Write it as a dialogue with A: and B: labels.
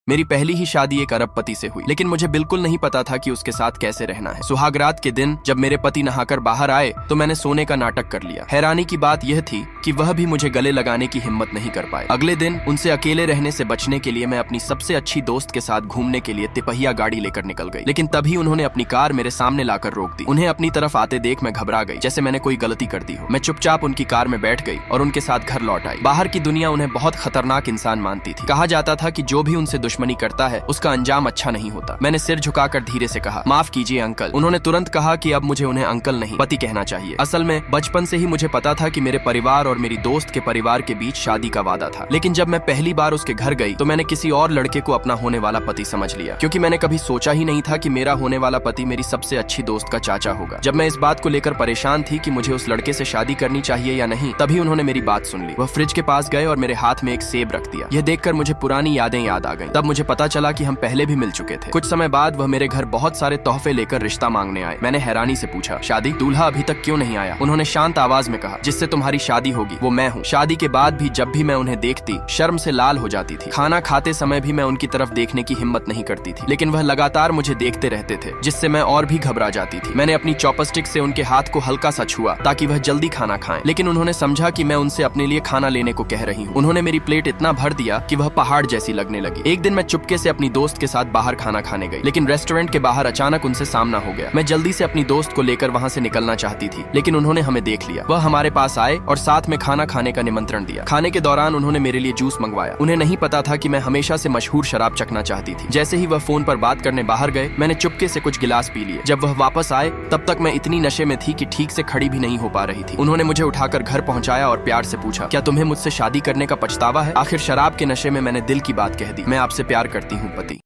A: मेरी पहली ही शादी एक अरबपति से हुई, लेकिन मुझे बिल्कुल नहीं पता था कि उसके साथ कैसे रहना है। सुहागरात के दिन जब मेरे पति नहाकर बाहर आए तो मैंने सोने का नाटक कर लिया। हैरानी की बात यह थी कि वह भी मुझे गले लगाने की हिम्मत नहीं कर पाए। अगले दिन उनसे अकेले रहने से बचने के लिए मैं अपनी सबसे अच्छी दोस्त के साथ घूमने के लिए तिपहिया गाड़ी लेकर निकल गई, लेकिन तभी उन्होंने अपनी कार मेरे सामने लाकर रोक दी। उन्हें अपनी तरफ आते देख मैं घबरा गई, जैसे मैंने कोई गलती कर दी हो। मैं चुपचाप उनकी कार में बैठ गई और उनके साथ घर लौट आई। बाहर की दुनिया उन्हें बहुत खतरनाक इंसान मानती थी। कहा जाता था कि जो भी उनसे दुश्मनी करता है उसका अंजाम अच्छा नहीं होता। मैंने सिर झुकाकर धीरे से कहा, माफ कीजिए अंकल। उन्होंने तुरंत कहा कि अब मुझे उन्हें अंकल नहीं पति कहना चाहिए। असल में बचपन से ही मुझे पता था कि मेरे परिवार और मेरी दोस्त के परिवार के बीच शादी का वादा था, लेकिन जब मैं पहली बार उसके घर गई तो मैंने किसी और लड़के को अपना होने वाला पति समझ लिया, क्योंकि मैंने कभी सोचा ही नहीं था कि मेरा होने वाला पति मेरी सबसे अच्छी दोस्त का चाचा होगा। जब मैं इस बात को लेकर परेशान थी कि मुझे उस लड़के से शादी करनी चाहिए या नहीं, तभी उन्होंने मेरी बात सुन ली। वह फ्रिज के पास गए और मेरे हाथ में एक सेब रख दिया। यह देखकर मुझे पुरानी यादें याद आ गईं। तब मुझे पता चला कि हम पहले भी मिल चुके थे। कुछ समय बाद वह मेरे घर बहुत सारे तोहफे लेकर रिश्ता मांगने आए। मैंने हैरानी से पूछा, शादी? दूल्हा अभी तक क्यों नहीं आया? उन्होंने शांत आवाज में कहा, जिससे तुम्हारी शादी होगी वो मैं हूँ। शादी के बाद भी जब भी मैं उन्हें देखती शर्म से लाल हो जाती थी। खाना खाते समय भी मैं उनकी तरफ देखने की हिम्मत नहीं करती थी, लेकिन वह लगातार मुझे देखते रहते थे, जिससे मैं और भी घबरा जाती थी। मैंने अपनी चॉपस्टिक से उनके हाथ को हल्का सा छुआ ताकि वह जल्दी खाना खाएं, लेकिन उन्होंने समझा कि मैं उनसे अपने लिए खाना लेने को कह रही हूँ। उन्होंने मेरी प्लेट इतना भर दिया कि वह पहाड़ जैसी लगने लगी। एक दिन मैं चुपके से अपनी दोस्त के साथ बाहर खाना खाने गई, लेकिन रेस्टोरेंट के बाहर अचानक उनसे सामना हो गया। मैं जल्दी से अपनी दोस्त को लेकर वहाँ से निकलना चाहती थी, लेकिन उन्होंने हमें देख लिया। वह हमारे पास आए और साथ में खाना खाने का निमंत्रण दिया। खाने के दौरान उन्होंने मेरे लिए जूस मंगवाया। उन्हें नहीं पता था कि मैं हमेशा से मशहूर शराब चखना चाहती थी। जैसे ही वह फोन पर बात करने बाहर गए, मैंने चुपके से कुछ गिलास पी लिए। जब वह वापस आए तब तक मैं इतनी नशे में थी कि ठीक से खड़ी भी नहीं हो पा रही थी। उन्होंने मुझे उठाकर घर पहुंचाया और प्यार से पूछा, क्या तुम्हें मुझसे शादी करने का पछतावा है? आखिर शराब के नशे में मैंने दिल की बात कह दी। मैं आपसे प्यार करती हूँ पति।